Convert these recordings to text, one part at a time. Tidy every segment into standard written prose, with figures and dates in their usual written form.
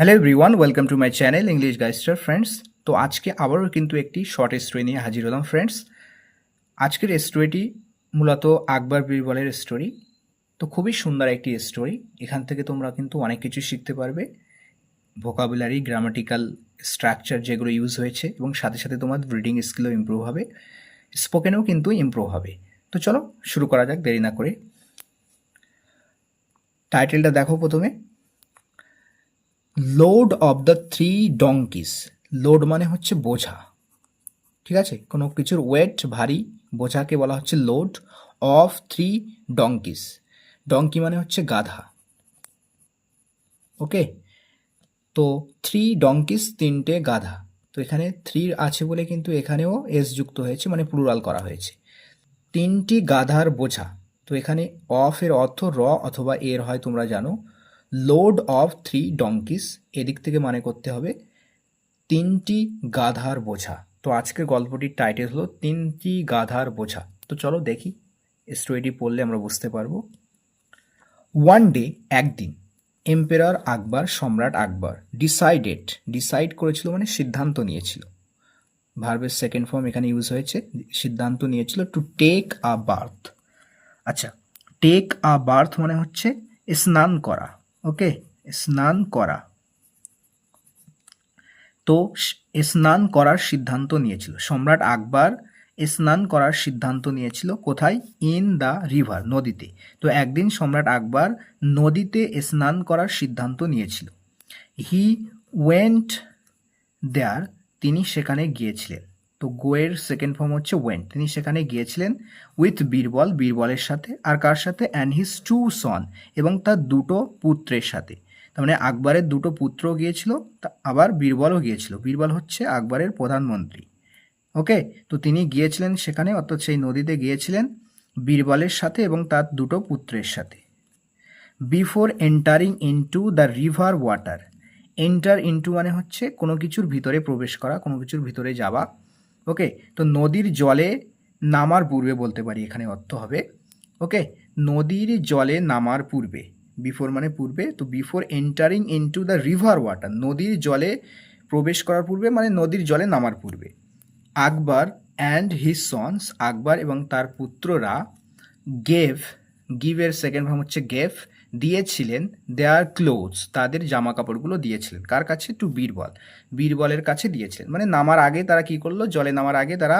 Hello everyone, welcome to my channel English গাইস্টার friends. তো আজকে আবারও কিন্তু একটি শর্ট স্টোরি নিয়ে হাজির হলাম ফ্রেন্ডস। আজকের স্টোরিটি মূলত আকবর বীরবলের স্টোরি। তো খুবই সুন্দর একটি স্টোরি। এখান থেকে তোমরা কিন্তু অনেক কিছু শিখতে পারবে, ভোকাবুলারি, গ্রামাটিক্যাল স্ট্রাকচার যেগুলো ইউজ হয়েছে, এবং সাথে সাথে তোমার রিডিং স্কিলও ইমপ্রুভ হবে, স্পোকেনও কিন্তু ইমপ্রুভ হবে। তো চলো শুরু করা যাক দেরি না করে। টাইটেলটা দেখো প্রথমে, লোড অফ দ্য 3 ডঙ্কিস। লোড মানে হচ্ছে বোঝা, ঠিক আছে, কোনো কিছুর ওয়েট, ভারী, বোঝাকে বলা হচ্ছে লোড। অফ 3 ডঙ্কিস, ডঙ্কি মানে হচ্ছে গাধা, ওকে। তো 3 ডঙ্কিস, 3টে গাধা। তো এখানে 3 আছে বলে কিন্তু এখানেও এস যুক্ত হয়েছে, মানে প্লুরাল করা হয়েছে। 3টি গাধার বোঝা। তো এখানে অফ এর অর্থ র অথবা এর হয়, তোমরা জানো। লোড অফ 3 ডঙ্কিস, এদিক থেকে মানে করতে হবে 3টি গাধার বোঝা। তো আজকের গল্পটির টাইটেল হলো 3টি গাধার বোঝা। তো চলো দেখি, স্টোরিটি পড়লে আমরা বুঝতে পারবো। ওয়ান ডে, একদিন, এম্পেরার আকবর, সম্রাট আকবর, ডিসাইড করেছিল মানে সিদ্ধান্ত নিয়েছিল। ভার্বের সেকেন্ড ফর্ম এখানে ইউজ হয়েছে, সিদ্ধান্ত নিয়েছিল টু টেক আ বার্থ। আচ্ছা, টেক আ বার্থ মানে হচ্ছে স্নান করা, ওকে, স্নান করা। তো স্নান করার সিদ্ধান্ত নিয়েছিল সম্রাট আকবর। স্নান করার সিদ্ধান্ত নিয়েছিল কোথায়? ইন দ্য রিভার, নদীতে। তো একদিন সম্রাট আকবর নদীতে স্নান করার সিদ্ধান্ত নিয়েছিল। হি ওয়েন্ট দেয়ার, তিনি সেখানে গিয়েছিলেন। তো গোয়ের সেকেন্ড ফর্ম হচ্ছে ওয়েন্ট, তিনি সেখানে গিয়েছিলেন। উইথ বীরবল, বীরবলের সাথে। আর কার সাথে? অ্যান্ড হিজ 2 সন, এবং তার 2টো পুত্রের সাথে। তার মানে আকবরের 2টো পুত্র গিয়েছিল, আবার বীরবলও গিয়েছিল। বীরবল হচ্ছে আকবরের প্রধানমন্ত্রী, ওকে। তো তিনি গিয়েছিলেন সেখানে, অর্থাৎ সেই নদীতে গিয়েছিলেন বীরবলের সাথে এবং তার 2টো পুত্রের সাথে। Before entering into the river water, enter into মানে হচ্ছে কোনো কিছুর ভিতরে প্রবেশ করা, কোনো কিছুর ভিতরে যাওয়া, ওকে। তো নদীর জলে নামার পূর্বে বলতে পারি, এখানে অর্থ হবে, ওকে, নদীর জলে নামার পূর্বে। বিফোর মানে পূর্বে, তো before entering into the river water, নদীর জলে প্রবেশ করার পূর্বে মানে নদীর জলে নামার পূর্বে। আকবর অ্যান্ড হিজ সন্স, আকবর এবং তার পুত্ররা, গেভ, গিভের সেকেন্ড ফর্ম হচ্ছে গেভ, দিয়েছিলেন দেয়ার ক্লোথস, তাদের জামা কাপড়গুলো দিয়েছিলেন। কার কাছে? টু বীরবল, বীরবলের কাছে দিয়েছিলেন। মানে নামার আগে তারা কি করলো? জলে নামার আগে তারা,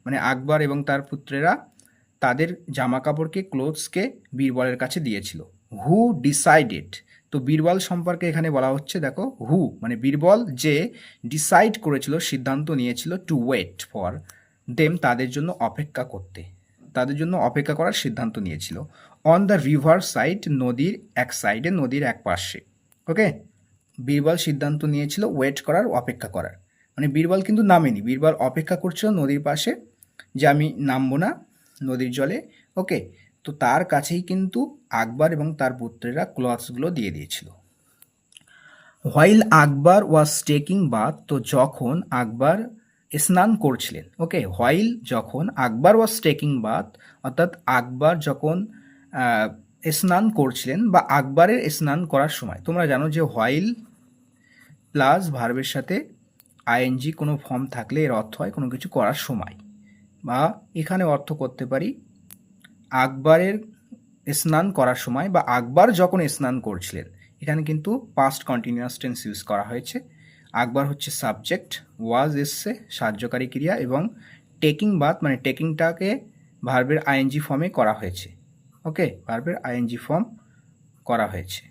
মানে আকবর এবং তার পুত্রেরা তাদের জামা কাপড়কে, ক্লোথসকে বীরবলের কাছে দিয়েছিল। হু ডিসাইডেড, তো বীরবল সম্পর্কে এখানে বলা হচ্ছে, দেখো, হু মানে বীরবল, যে ডিসাইড করেছিল, সিদ্ধান্ত নিয়েছিল, টু ওয়েট ফর দেম, তাদের জন্য অপেক্ষা করতে, তাদের জন্য অপেক্ষা করার সিদ্ধান্ত নিয়েছিল। অন দ্য রিভার সাইড, নদীর এক সাইডে, নদীর এক পাশে, ওকে। বীরবল সিদ্ধান্ত নিয়েছিল ওয়েট করার, অপেক্ষা করার। মানে বীরবল কিন্তু নামেনি, বীরবল অপেক্ষা করছিল নদীর পাশে, যে আমি নামবো না নদীর জলে, ওকে। তো তার কাছেই কিন্তু আকবর এবং তার পুত্রেরা ক্লথসগুলো দিয়ে দিয়েছিল। While Akbar was taking bath, তো যখন আকবর স্নান করছিলেন, ওকে। হোয়াইল, যখন, আকবর ওয়াজ টেকিং বাথ, অর্থাৎ আকবর যখন স্নান করছিলেন বা আকবরের স্নান করার সময়। তোমরা জানো যে হোয়াইল প্লাস ভার্বের সাথে আইএনজি কোনো ফর্ম থাকলে এর অর্থ হয় কোনো কিছু করার সময়, বা এখানে অর্থ করতে পারি আকবরের স্নান করার সময়, বা আকবর যখন স্নান করছিলেন। এখানে কিন্তু পাস্ট কন্টিনিউয়াস টেন্স ইউজ করা হয়েছে। আকবর হচ্ছে সাবজেক্ট, ওয়াজ এসছে সাহায্যকারী ক্রিয়া, এবং টেকিং বাথ মানে টেকিংটাকে ভার্বের আইএনজি ফর্মে করা হয়েছে, ওকে, ভার্বের আইএনজি ফর্ম করা হয়েছে।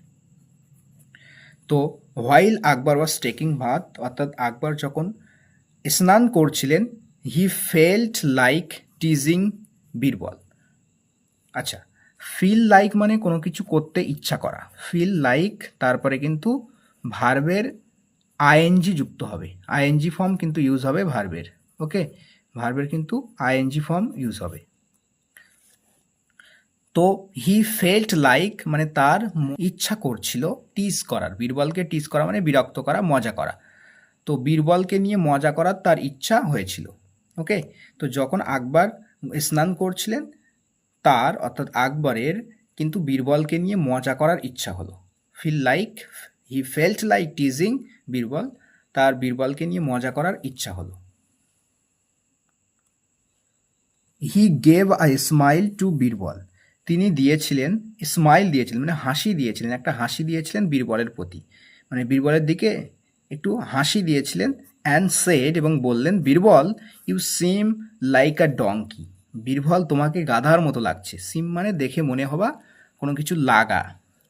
তো while Akbar was taking bath, অর্থাৎ আকবর যখন স্নান করছিলেন, he felt like teasing Birbal. আচ্ছা, ফিল লাইক মানে কোনো কিছু করতে ইচ্ছা করা, ফিল লাইক, তারপরে কিন্তু ভার্বের আইএনজি যুক্ত হবে, আইএনজি ফর্ম কিন্তু ইউজ হবে ভার্বের, ওকে, ভার্বের কিন্তু আইএনজি ফর্ম ইউজ হবে। তো হি ফেল্ট লাইক মানে তার ইচ্ছা করছিল টিজ করার, বীরবলকে টিজ করা মানে বিরক্ত করা, মজা করা। তো বীরবলকে নিয়ে মজা করার তার ইচ্ছা হয়েছিল, ওকে। তো যখন আকবর স্নান করছিলেন, তার অর্থাৎ আকবরের কিন্তু বীরবলকে নিয়ে মজা করার ইচ্ছা হলো। Feel like he felt like teasing Birbal, তার বীরবলকে নিয়ে মজা করার ইচ্ছা হলো। He gave a smile to Birbal, তিনি দিয়েছিলেন, স্মাইল দিয়েছিলেন মানে হাসি দিয়েছিলেন, একটা হাসি দিয়েছিলেন বীরবলের প্রতি, মানে বীরবলের দিকে একটু হাসি দিয়েছিলেন। অ্যান্ড সেড, এবং বললেন, Birbal you seem like a donkey, Birbal তোমাকে গাধার মতো লাগছে। সিম মানে দেখে মনে হওয়া, কোনো কিছু লাগা।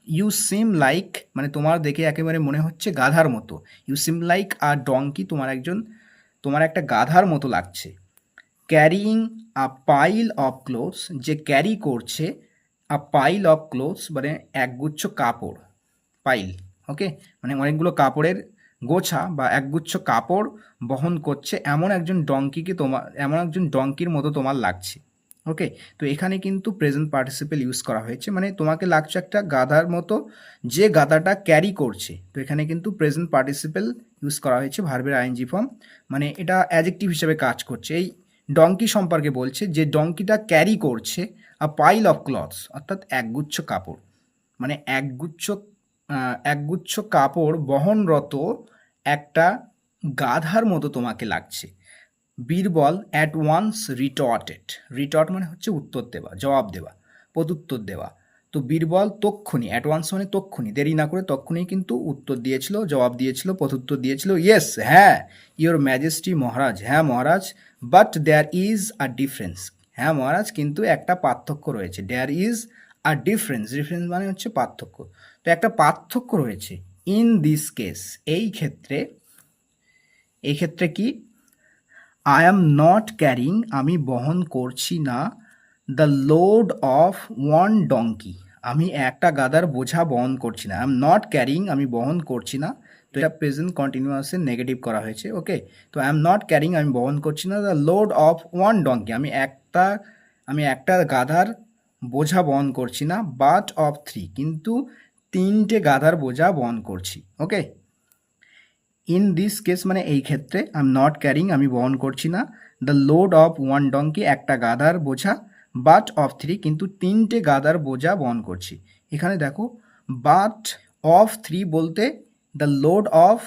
ইউ সিম লাইক মানে তোমার দেখে একেবারে মনে হচ্ছে গাধার মতো। You seem like a donkey, তোমার একটা গাধার মতো লাগছে। Carrying a pile of clothes, যে ক্যারি করছে, আ পাইল অফ ক্লোথস মানে একগুচ্ছ কাপড়, পাইল, ওকে, মানে অনেকগুলো কাপড়ের গোছা বা একগুচ্ছ কাপড় বহন করছে এমন একজন ডঙ্কির মতো তোমার লাগছে। ওকে, তো এখানে কিন্তু প্রেজেন্ট পার্টিসিপেল ইউজ করা হয়েছে, মানে তোমাকে লাগছে একটা গাধার মতো, যে গাধাটা ক্যারি করছে। তো এখানে কিন্তু প্রেজেন্ট পার্টিসিপেল ইউজ করা হয়েছে, ভার্বের আইএনজি ফর্ম, মানে এটা অ্যাডজেক্টিভ হিসেবে কাজ করছে। এই ডঙ্কি সম্পর্কে বলছে যে ডঙ্কিটা ক্যারি করছে আ পাইল অফ ক্লথস, অর্থাৎ একগুচ্ছ কাপড়, মানে একগুচ্ছ কাপড় বহনরত একটা গাধার মতো তোমাকে লাগছে। বীরবল অ্যাট ওয়ান্স রিটর্টেড, রিটর্ট মানে হচ্ছে উত্তর দেওয়া, জবাব দেওয়া, প্রত্যুত্তর দেওয়া। তো বীরবল তক্ষুনি, অ্যাট ওয়ান্স মানে তক্ষুনি, দেরি না করে তক্ষুনি কিন্তু উত্তর দিয়েছিল, জবাব দিয়েছিল, প্রত্যুত্তর দিয়েছিল। ইয়েস, হ্যাঁ, ইয়োর ম্যাজেস্টি মহারাজ, হ্যাঁ মহারাজ, but there is a difference, হ্যাঁ মহারাজ কিন্তু একটা পার্থক্য রয়েছে। There is a difference, difference মানে হচ্ছে পার্থক্য, তো একটা পার্থক্য রয়েছে। ইন দিস কেস, এই ক্ষেত্রে কি, আই অ্যাম নট ক্যারিং, আমি বহন করছি না, the load of one donkey, আমি একটা গাদার বোঝা বহন করছি না। আই এম নট ক্যারিং, আমি বহন করছি না, তো এটা প্রেজেন্ট কন্টিনিউয়াসে নেগেটিভ করা হয়েছে। ওকে, তো আই এম নট ক্যারিং, আমি বহন করছি না, the load of one donkey, আমি একটা গাধার বোঝা বহন করছি না, বাট অফ থ্রি, কিন্তু তিনটে গাধার বোঝা বহন করছি। ওকে, ইন দিস কেস মানে এই ক্ষেত্রে, আই এম নট ক্যারিং, আমি বহন করছি না, the load of one donkey, একটা গাধার বোঝা, বাট অফ থ্রি, কিন্তু তিনটে গাধার বোঝা বহন করছি। এখানে দেখো, বাট অফ থ্রি বলতে the load of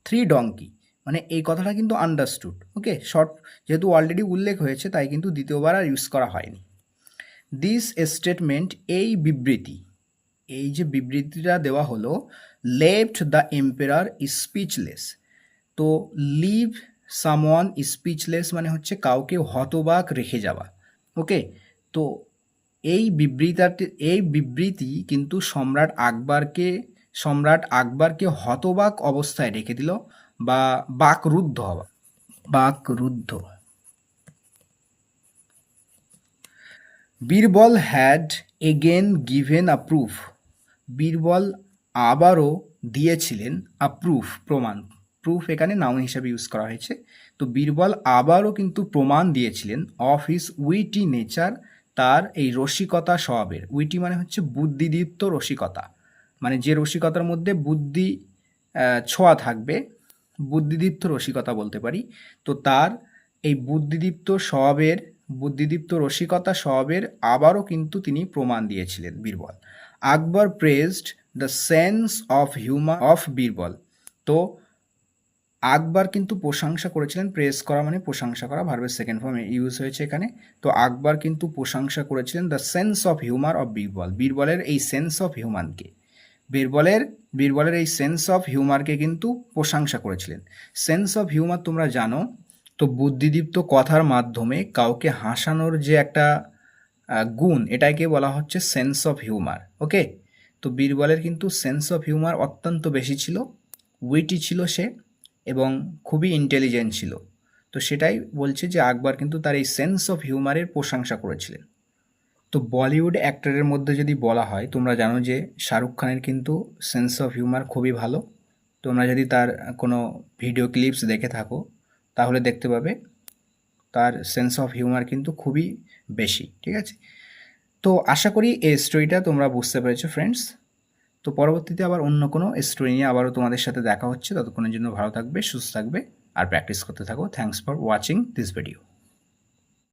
three donkey, মানে এই কথাটা কিন্তু আন্ডারস্টুড। ওকে, শর্ট যেহেতু অলরেডি উল্লেখ হয়েছে তাই কিন্তু দ্বিতীয়বার আর ইউজ করা হয়নি। দিস স্টেটমেন্ট, এই বিবৃতি, এই যে বিবৃতিটা দেওয়া হলো, লেফট দ্য এম্পেরার স্পিচলেস, তো লিভ সামওয়ান স্পিচলেস মানে হচ্ছে কাউকে হতবাক রেখে যাওয়া। ওকে, তো এই বিবৃতি কিন্তু সম্রাট আকবরকে হতবাক অবস্থায় রেখে দিল, বা বাকরুদ্ধ হওয়া, বাকরুদ্ধ। Birbal had again given a proof, Birbal আবারও দিয়েছিলেন আ প্রুফ, প্রমাণ, প্রুফ এখানে নাউন হিসাবে ইউজ করা হয়েছে। তো বীরবল আবারও কিন্তু প্রমাণ দিয়েছিলেন অফ হিজ উইটি নেচার, তার এই রসিকতা স্বভাবের। উইটি মানে হচ্ছে বুদ্ধিদীপ্ত রসিকতা, মানে যে রসিকতার মধ্যে বুদ্ধি ছোঁয়া থাকবে, বুদ্ধিদীপ্ত রসিকতা বলতে পারি। তো তার এই বুদ্ধিদীপ্ত রসিকতা স্বভাবের আবারও কিন্তু তিনি প্রমাণ দিয়েছিলেন Birbal. Akbar praised the sense of humour of Birbal, তো আকবর কিন্তু প্রশংসা করেছিলেন, প্রেজ করা মানে প্রশংসা করা, ভার্বের সেকেন্ড ফর্ম ইউজ হয়েছে এখানে। তো আকবর কিন্তু প্রশংসা করেছিলেন the sense of humour of Birbal, বীরবলের এই সেন্স অফ হিউমানকে, বীরবলের এই সেন্স অফ হিউমারকে কিন্তু প্রশংসা করেছিলেন। সেন্স অফ হিউমার তোমরা জানো, তো বুদ্ধিদীপ্ত কথার মাধ্যমে কাউকে হাসানোর যে একটা গুণ, এটাকে বলা হচ্ছে সেন্স অফ হিউমার। ওকে, তো বীরবলের কিন্তু সেন্স অফ হিউমার অত্যন্ত বেশি ছিল, উইটি ছিল সে, এবং খুবই ইন্টেলিজেন্ট ছিল। তো সেটাই বলছে যে আকবর কিন্তু তার এই সেন্স অফ হিউমারের প্রশংসা করেছিলেন। তো বলিউড অ্যাক্টরের মধ্যে যদি বলা হয়, তোমরা জানো যে শাহরুখ খানের কিন্তু সেন্স অফ হিউমার খুবই ভালো। তোমরা যদি তার কোনো ভিডিও ক্লিপস দেখে থাকো তাহলে দেখতে পাবে তার সেন্স অফ হিউমার কিন্তু খুবই বেশি। ঠিক আছে, তো আশা করি এই স্টোরিটা তোমরা বুঝতে পেরেছো ফ্রেন্ডস। তো পরবর্তীতে আবার অন্য কোনো স্টোরি নিয়ে আবারও তোমাদের সাথে দেখা হচ্ছে। ততক্ষণের জন্য ভালো থাকবে, সুস্থ থাকবে, আর প্র্যাকটিস করতে থাকো। Thanks for watching this video.